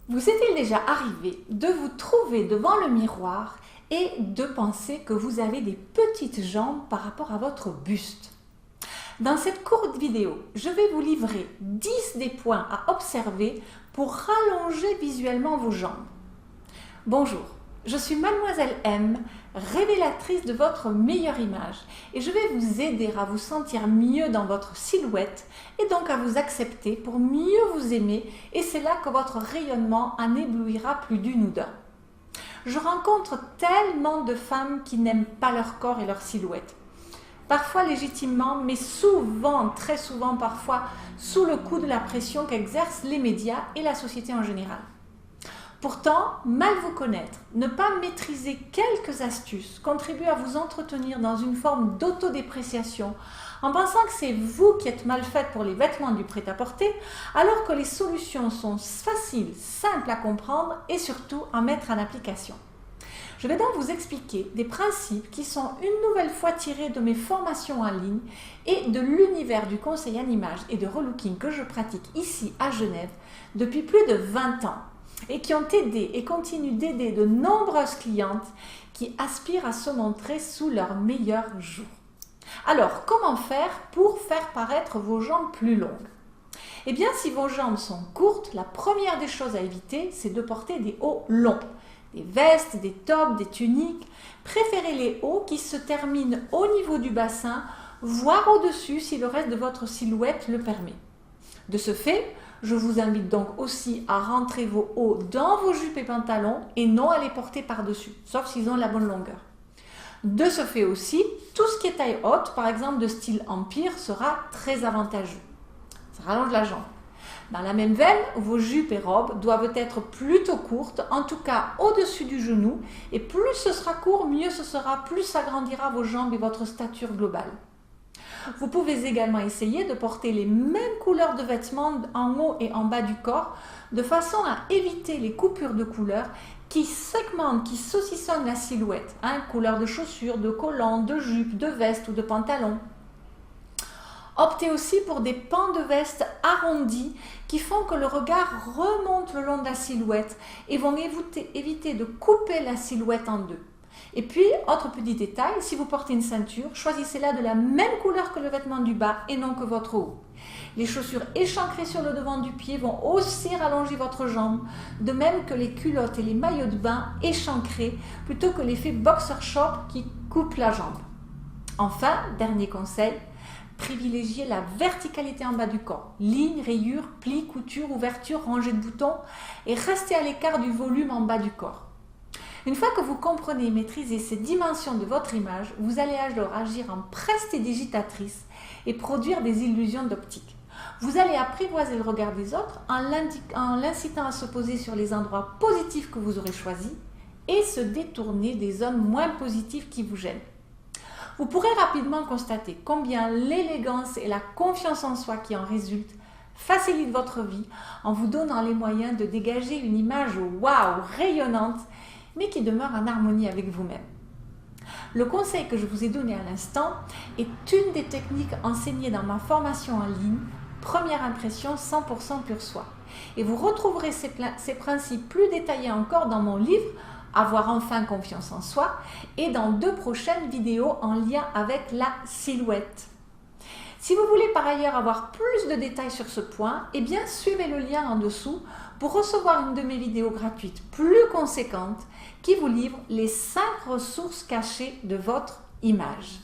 Vous est-il déjà arrivé de vous trouver devant le miroir et de penser que vous avez des petites jambes par rapport à votre buste? Dans cette courte vidéo, je vais vous livrer 10 des points à observer pour rallonger visuellement vos jambes. Bonjour, je suis Mademoiselle M, révélatrice de votre meilleure image et je vais vous aider à vous sentir mieux dans votre silhouette et donc à vous accepter pour mieux vous aimer, et c'est là que votre rayonnement en éblouira plus d'une ou d'un. Je rencontre tellement de femmes qui n'aiment pas leur corps et leur silhouette. Parfois légitimement, mais souvent, très souvent parfois, sous le coup de la pression qu'exercent les médias et la société en général. Pourtant, mal vous connaître, ne pas maîtriser quelques astuces contribue à vous entretenir dans une forme d'autodépréciation en pensant que c'est vous qui êtes mal faite pour les vêtements du prêt-à-porter, alors que les solutions sont faciles, simples à comprendre et surtout à mettre en application. Je vais donc vous expliquer des principes qui sont une nouvelle fois tirés de mes formations en ligne et de l'univers du conseil en image et de relooking que je pratique ici à Genève depuis plus de 20 ans et qui ont aidé et continuent d'aider de nombreuses clientes qui aspirent à se montrer sous leur meilleur jour. Alors, comment faire pour faire paraître vos jambes plus longues? Eh bien, si vos jambes sont courtes, la première des choses à éviter, c'est de porter des hauts longs. Des vestes, des tops, des tuniques. Préférez les hauts qui se terminent au niveau du bassin, voire au-dessus si le reste de votre silhouette le permet. De ce fait, je vous invite donc aussi à rentrer vos hauts dans vos jupes et pantalons et non à les porter par-dessus, sauf s'ils ont la bonne longueur. De ce fait aussi, tout ce qui est taille haute, par exemple de style empire, sera très avantageux. Ça rallonge la jambe. Dans la même veine, vos jupes et robes doivent être plutôt courtes, en tout cas au-dessus du genou, et plus ce sera court, mieux ce sera, plus ça agrandira vos jambes et votre stature globale. Vous pouvez également essayer de porter les mêmes couleurs de vêtements en haut et en bas du corps, de façon à éviter les coupures de couleurs qui segmentent, qui saucissonnent la silhouette, couleurs de chaussures, de collants, de jupes, de vestes ou de pantalons. Optez aussi pour des pans de veste arrondis qui font que le regard remonte le long de la silhouette et vont éviter de couper la silhouette en deux. Et puis, autre petit détail, si vous portez une ceinture, choisissez-la de la même couleur que le vêtement du bas et non que votre haut. Les chaussures échancrées sur le devant du pied vont aussi rallonger votre jambe, de même que les culottes et les maillots de bain échancrés, plutôt que l'effet boxer short qui coupe la jambe. Enfin, dernier conseil, privilégiez la verticalité en bas du corps. Lignes, rayures, plis, coutures, ouvertures, rangées de boutons et restez à l'écart du volume en bas du corps. Une fois que vous comprenez et maîtrisez ces dimensions de votre image, vous allez alors agir en prestidigitatrice et produire des illusions d'optique. Vous allez apprivoiser le regard des autres en l'incitant à se poser sur les endroits positifs que vous aurez choisis et se détourner des zones moins positives qui vous gênent. Vous pourrez rapidement constater combien l'élégance et la confiance en soi qui en résultent facilitent votre vie en vous donnant les moyens de dégager une image waouh, rayonnante, mais qui demeure en harmonie avec vous-même. Le conseil que je vous ai donné à l'instant est une des techniques enseignées dans ma formation en ligne, Première impression 100% pur soi. Et vous retrouverez ces principes plus détaillés encore dans mon livre Avoir enfin confiance en soi et dans 2 prochaines vidéos en lien avec la silhouette. Si vous voulez par ailleurs avoir plus de détails sur ce point, eh bien suivez le lien en dessous pour recevoir une de mes vidéos gratuites plus conséquentes qui vous livre les 5 ressources cachées de votre image.